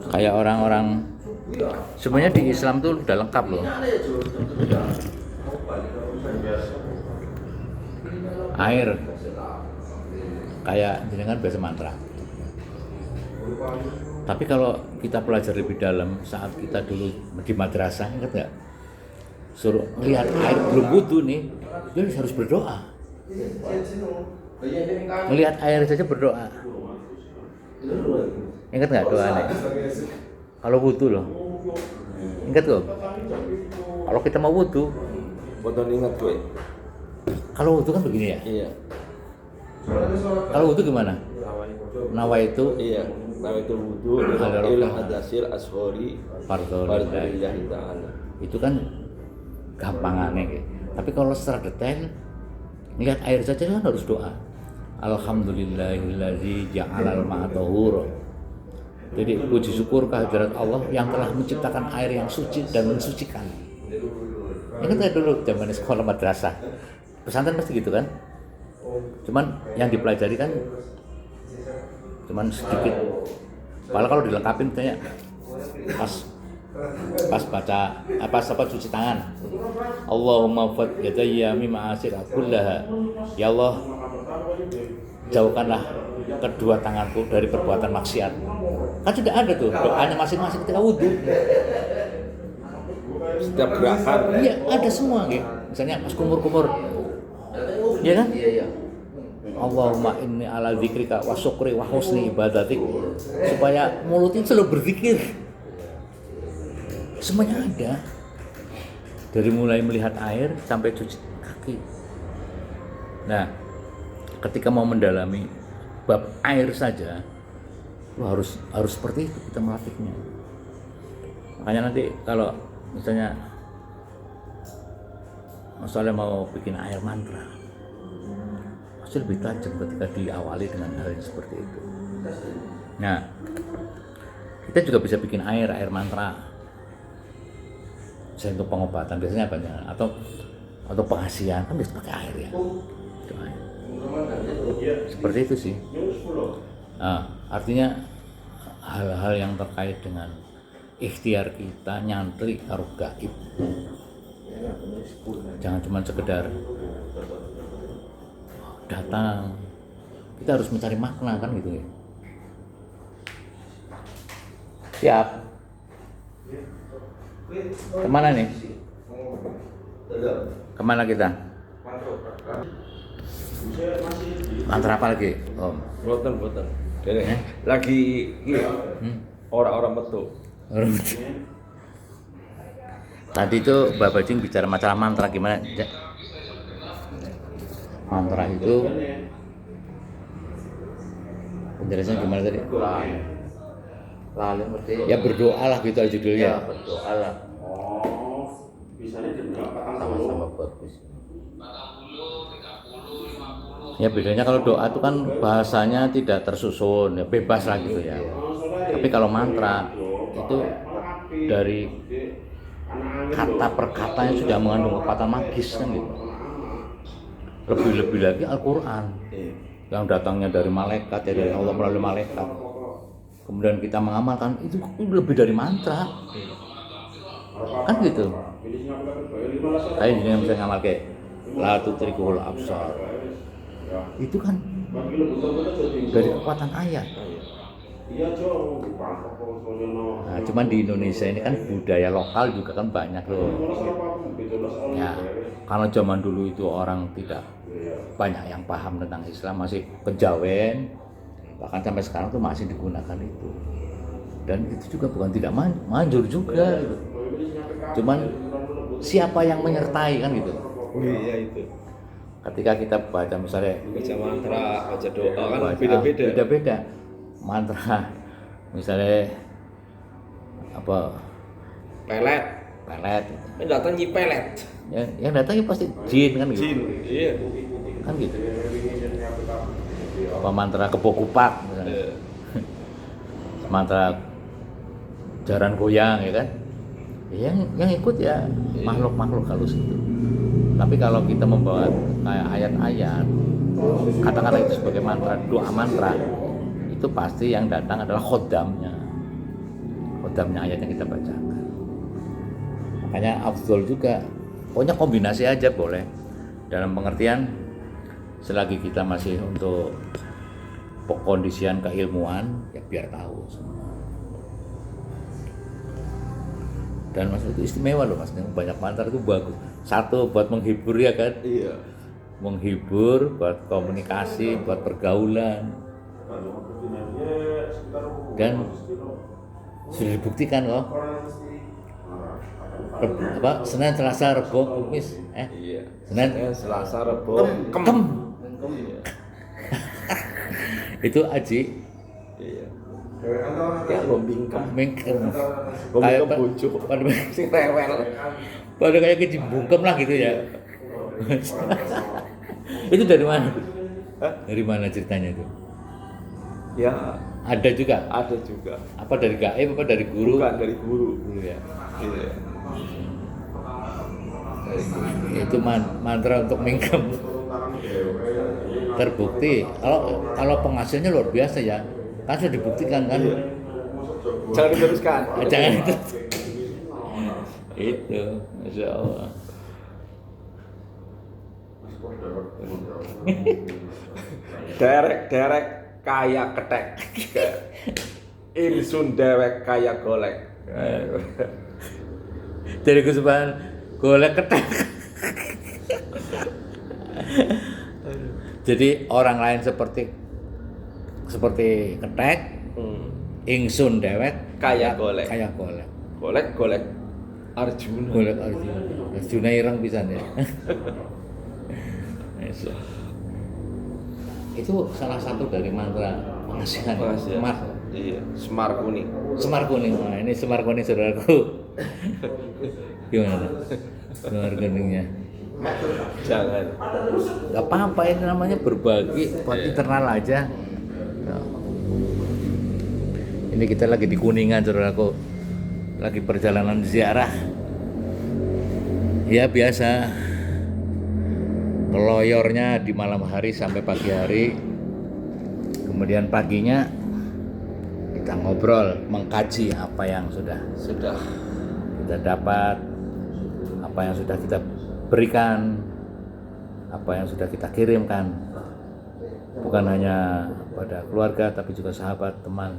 Kayak orang-orang sebenarnya di Islam tuh udah lengkap loh. Air kayak jenengan biasa mantra. Tapi kalau kita pelajari lebih dalam saat kita dulu di madrasah, ingat nggak? Suruh lihat air belum wudu nih, dia harus berdoa. Melihat air saja berdoa. Ingat nggak doanya? Kalau wudu loh, ingat kok? Kalau kita mau wudu, Boten ingat gue. kalau wudu kan begini ya. Iya. Kalau wudu gimana? Nawa itu Iya. Nawaitul wudu ila hadasil ashori fardholillahi ta'ala. itu kan gampangannya gitu. Tapi kalau secara detail lihat air saja kan harus doa. Alhamdulillahillazi ja'alal ma'a tahura. Jadi puji syukur kehadirat Allah yang telah menciptakan air yang suci dan mensucikan. Ingat saya dulu zaman sekolah madrasah, pesantren pasti gitu kan. Cuman yang dipelajari kan cuman sedikit. Padahal kalau dilengkapin misalnya pas baca apa cuci tangan. Allahumma fat yadayya mimma asira kullaha. Ya Allah, jauhkanlah kedua tanganku dari perbuatan maksiat. Kan sudah ada tuh doanya masing-masing ketika wudu. Setiap gerakan. Iya, ada semua gitu. Misalnya pas kumur-kumur. Iya kan? Iya. Allahumma inni ala dzikrika wa syukri wa husni ibadatik, supaya mulutnya selalu berzikir. Semuanya ada. Dari mulai melihat air sampai cuci kaki. Nah, ketika mau mendalami bab air saja, harus seperti itu kita melatihnya. Makanya nanti kalau misalnya mau bikin air mantra, pasti lebih tajam ketika diawali dengan hal yang seperti itu. Nah, kita juga bisa bikin air mantra. Misalnya untuk pengobatan biasanya apa ya? Atau pengasihan kan bisa pakai air ya. Itu air. Seperti itu sih. Nah, artinya hal-hal yang terkait dengan ikhtiar kita nyantri karo gaib. Jangan cuma sekedar datang, kita harus mencari makna kan gitu ya. Siap. Kemana nih? Kemana kita? Mantra apa lagi, Om? Boten. Lagi orang-orang metu. Tadi itu Bapak Jing bicara masalah mantra gimana? Mantra itu penjelasannya gimana tadi? Lalu ngerti. Ya berdoa lah gitu aja judulnya. Ya berdoa lah. Sama-sama bagus. Ya bedanya kalau doa itu kan bahasanya tidak tersusun, ya bebas lah gitu ya. Tapi kalau mantra itu dari kata per katanya sudah mengandung kekuatan magis kan gitu. Lebih-lebih lagi Al-Quran yang datangnya dari malaikat, ya dari Allah melalui malaikat. Kemudian kita mengamalkan itu lebih dari mantra, kan gitu. Kayak ini yang bisa ngamal kayak la tutrikul absar, itu kan dari kekuatan ayat. Nah, cuman di Indonesia ini kan budaya lokal juga kan banyak loh. Ya, karena zaman dulu itu orang tidak banyak yang paham tentang Islam, masih kejawen, bahkan sampai sekarang tuh masih digunakan itu. Dan itu juga bukan tidak manjur juga gitu. Cuman siapa yang menyertai kan gitu. Iya itu. Ketika kita baca misalnya Baca mantra, baca doa kan beda-beda. beda-beda. Mantra misalnya apa Pelet. Ini datang pelet. Ya, yang datang pasti jin kan gitu. Jin. Iya. Kan gitu. Apa mantra kebokupak misalnya. Mantra jaran goyang ya kan. Yang ikut ya makhluk-makhluk halus itu. Tapi kalau kita membawa kayak ayat-ayat, kata-kata itu sebagai mantra, doa mantra, itu pasti yang datang adalah khodamnya. kodamnya ayat yang kita bacakan. Makanya afdol juga, pokoknya kombinasi aja boleh. Dalam pengertian selagi kita masih untuk kondisian keilmuan, ya biar tahu semua. Dan Mas itu istimewa loh Mas, banyak mantra itu bagus. Satu buat menghibur ya kan? Iya. Menghibur, buat komunikasi, buat pergaulan. Dan sudah dibuktikan loh. Senin, Selasa, Rebo, Kamis, Iya. Senin, Selasa, Rebo, Kem. Iya. Itu Aji. Iya. Ya bombingkem. Mingkem. Bombingkem bojo. Sing rewel. Pada kayak kecimbungkem lah gitu ya. Itu dari mana? Hah? Dari mana ceritanya itu? Ya, Ada juga. ada juga. Apa dari gaib apa dari guru? Bukan dari guru. Guru ya. Iya. Itu mantra untuk mingkem. Terbukti. Kalau penghasilnya luar biasa ya. Kan sudah dibuktikan kan. Iya. Jangan diteruskan. Jangan itu. Itu, Masya Allah. Derek kaya ketek. Insun dewek kaya golek. Dari kesubahan golek ketek. Jadi orang lain seperti ketek, ingsun dewek Kaya golek. Golek Arjuna. Golek Arjuna ireng pisan ya. Itu salah satu dari mantra pengasihan. Iya, Semar kuning. Semar kuning. Nah, ini semar kuning saudaraku. Gimana? Semar kuningnya. Jangan. Gak apa-apa, ini namanya berbagi buat internal aja. Nah. Ini kita lagi di Kuningan saudaraku. Lagi perjalanan ziarah. Ya biasa. Ngeloyornya di malam hari sampai pagi hari. Kemudian paginya kita ngobrol, mengkaji apa yang sudah kita dapat, apa yang sudah kita berikan, apa yang sudah kita kirimkan, bukan hanya pada keluarga tapi juga sahabat, teman.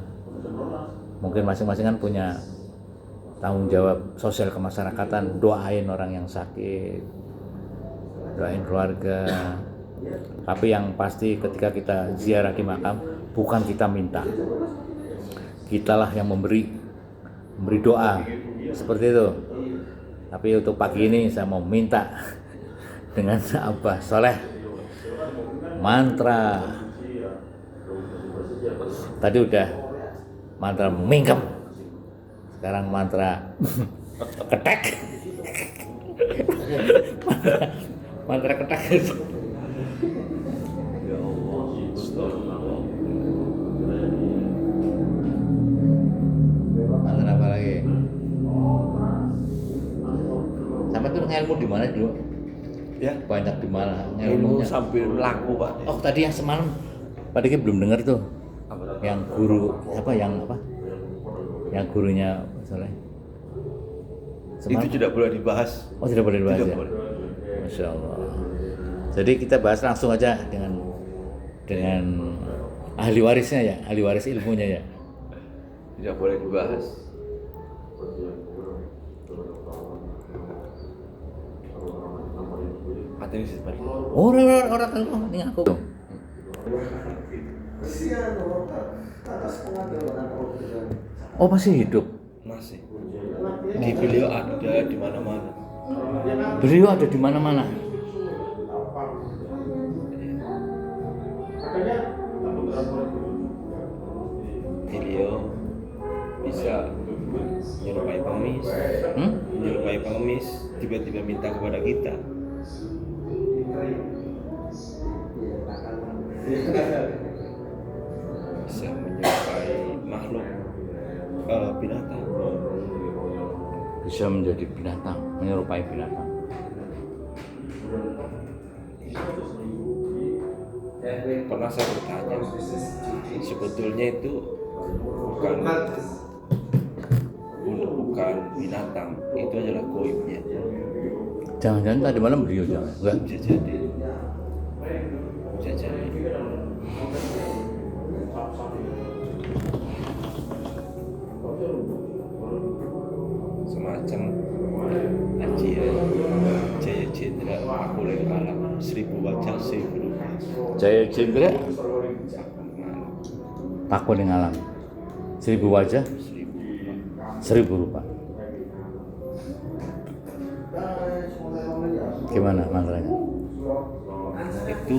Mungkin masing-masing kan punya tanggung jawab sosial kemasyarakatan, doain orang yang sakit, doain keluarga. Tapi yang pasti ketika kita ziarah di makam, bukan kita minta, kitalah yang memberi doa seperti itu. Tapi untuk pagi ini saya mau minta dengan Abah Soleh mantra. Tadi udah mantra mingkem, sekarang mantra ketek. Mantra ketek. Ya Allah, astagfirullah. Mantra apa lagi? Sampai tuh ngelmu di mana dulu? Ya, Banyak di mana ilmu ngelmunya? sambil melaku, Pak. Oh tadi yang semalam, Pak Diki belum dengar tuh. Apa? Yang guru yang gurunya Soleh. Itu tidak boleh dibahas. Oh tidak boleh dibahas Tidak ya? boleh. Masya Allah. Jadi kita bahas langsung aja dengan ahli warisnya ya, ahli waris ilmunya ya. Tidak boleh dibahas. Ini sebentar. Orang ini aku. Oh masih hidup. Masih. Di beliau ada di mana-mana. Beliau ada di mana-mana. Beliau bisa menyerupai pengemis, menyerupai pengemis, tiba-tiba minta kepada kita. Bisa menyerupai makhluk binatang. Bisa menjadi binatang, menyerupai binatang. Pernah saya bertanya, sebetulnya itu bukan bintang itu adalah goibnya. Jangan-jangan tadi malam beliau jangan? Enggak. Bisa jadi. Bisa jadi. Semacam ajian Jaya Jendra aku lagi alam 1000 wajah 1000 rupa. Jaya Jendra takut ning alam. 1000 wajah 1000 rupa. Gimana mantranya? Itu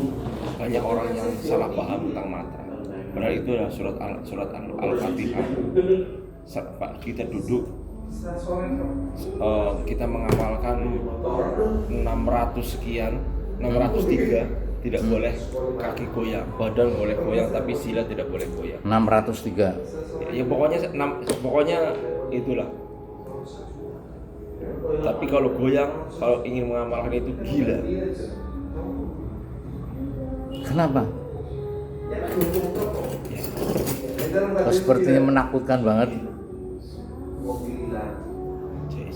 banyak orang yang salah paham tentang mantra. Padahal itu adalah surat Al-Fatihah. Saat kita duduk, kita mengamalkan 603, tidak boleh kaki goyang, badan boleh goyang, tapi sila tidak boleh goyang. 603. Ya pokoknya itulah. Tapi kalau goyang, kalau ingin mengamalkan itu gila. Kenapa? Oh, sepertinya menakutkan banget. Jaya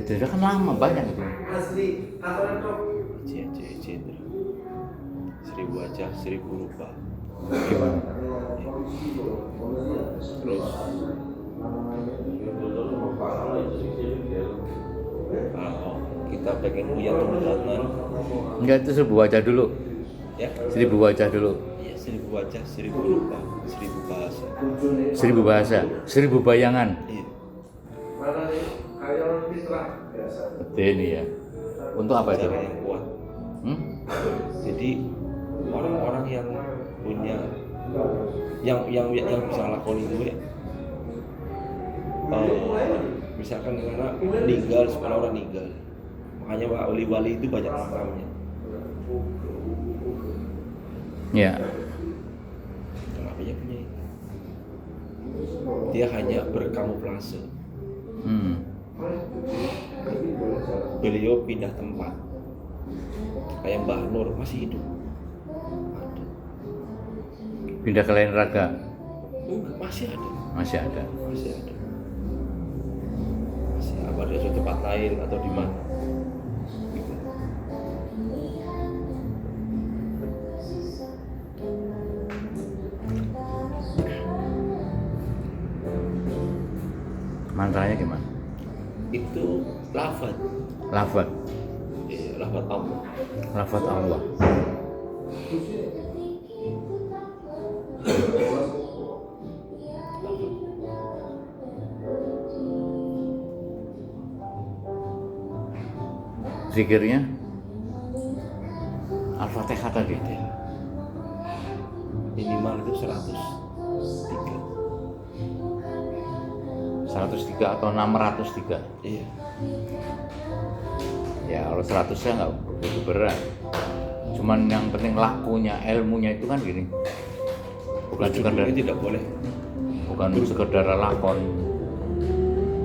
Jendra kan lama banyak itu. Jaya Jendra 1000 wajah 1000 rupa. Gimana? Terus kalau kita pengen punya tuntutan, Enggak, itu 1000 wajah dulu. ya 1000 wajah dulu. ya 1000 wajah 1000 rupa, 1000 bahasa. 1000 bahasa, 1000 bayangan. Iya. Betul ini ya. Untuk apa itu? Cara yang kuat. Jadi orang-orang yang punya yang bisa lakukan itu ya, misalkan karena meninggal, sekolah orang meninggal, makanya wali-wali itu banyak makamnya. Ya. Kenapa dia punya itu? Dia hanya berkamuflase. Beliau pindah tempat. Kayak Mbah Nur masih hidup. Ada. Pindah ke lain raga. Masih ada. Masih ada. Masih ada. Masih apa di suatu tempat lain atau di mana? Gitu. Mantranya gimana? Itu lafaz. Lafaz. Lafaz Allah. Lafaz Allah. Zikirnya Al-Fatihah tadi. Minimal itu 103 atau 603. Iya. Ya kalau 100 nya nggak begitu berat. Cuman yang penting lakunya, ilmunya itu kan gini. Bukan sekedar tidak boleh. Bukan sekedar lakon.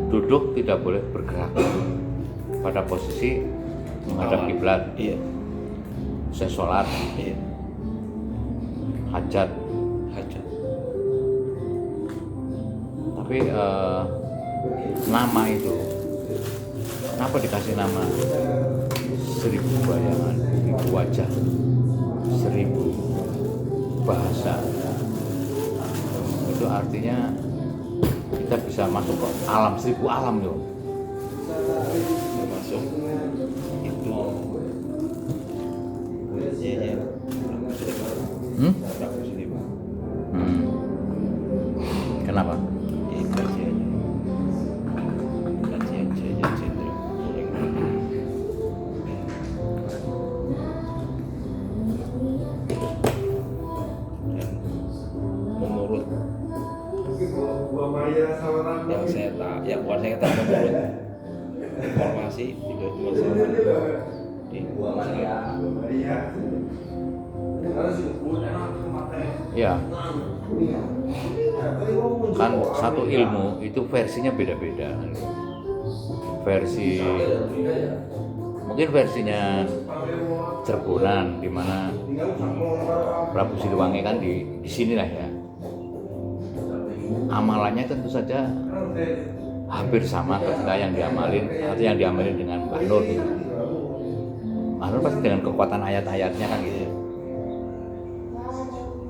Duduk tidak boleh bergerak pada posisi menghadap kiblat. Iya. Saya sholat. Iya. Hajat. Tapi nama itu kenapa dikasih nama 1000 bayangan, 1000 wajah, 1000 bahasa? Itu artinya kita bisa masuk ke alam, 1000 alam loh. Termasuk itu ya. Kenapa? Kajian Jaya Jendra. Dan menurut yang saya tahu, ya bukan saya tahu, menurut informasi juga cuma di Ya, kan satu ilmu itu versinya beda-beda. Mungkin versinya Cerbonan, di mana Prabu Siliwangi kan di sinilah ya. amalannya tentu saja hampir sama ketika yang diamalin atau yang diamalin dengan Mbah Nur gitu. Mbah Nur pasti dengan kekuatan ayat-ayatnya kan gitu.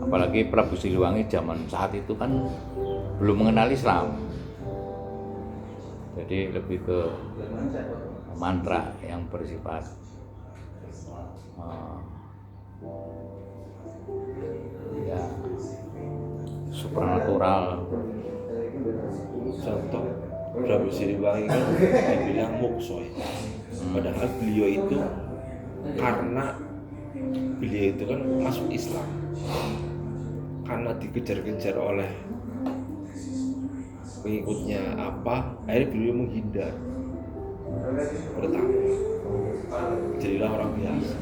Apalagi Prabu Siliwangi zaman saat itu kan belum mengenal Islam, jadi lebih ke mantra yang bersifat ya supranatural. Contoh Prabu Siliwangi kan dibilang mukso ya. Padahal beliau itu karena beliau itu kan masuk Islam karena dikejar-kejar oleh pengikutnya akhirnya beliau menghindar bertakwa, jadilah orang biasa.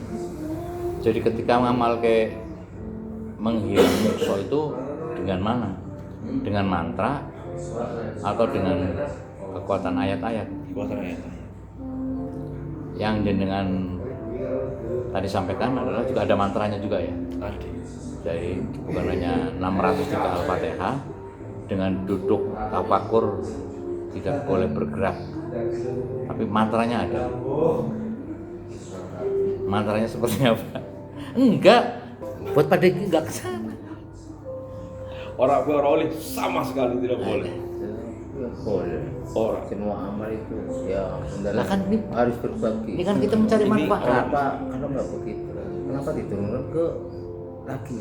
Jadi ketika ngamal ke menghilang mukso itu dengan mana? Dengan mantra atau dengan kekuatan ayat-ayat? Kekuatan ayat. Yang dengan tadi sampaikan adalah juga ada mantranya juga ya. Ada. Jadi bukan hanya 603 Al-Fatihah dengan duduk tafakur tidak boleh bergerak, tapi mantranya ada. Mantranya seperti apa? Enggak, buat Pak Deki enggak kesana. Orang oleh sama sekali tidak boleh. Boleh. Orang Semua amal itu ya Lah kan ini- harus berbagi. Ini kan kita mencari Ini manfaat. Kenapa kalau nggak begitu? Kenapa diturunkan ke laki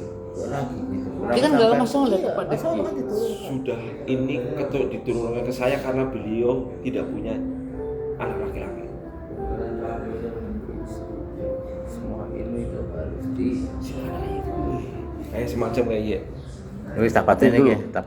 gitu? Ini kan nggak masalah ke Pak Deki. Masalah kan diturunkan. sudah ini ketuk diturunkan ke saya karena beliau tidak punya anak laki-laki. Semua ilmu itu harus di Semacam kayak gitu. Semacam kayak Wis tak pateni iki, tak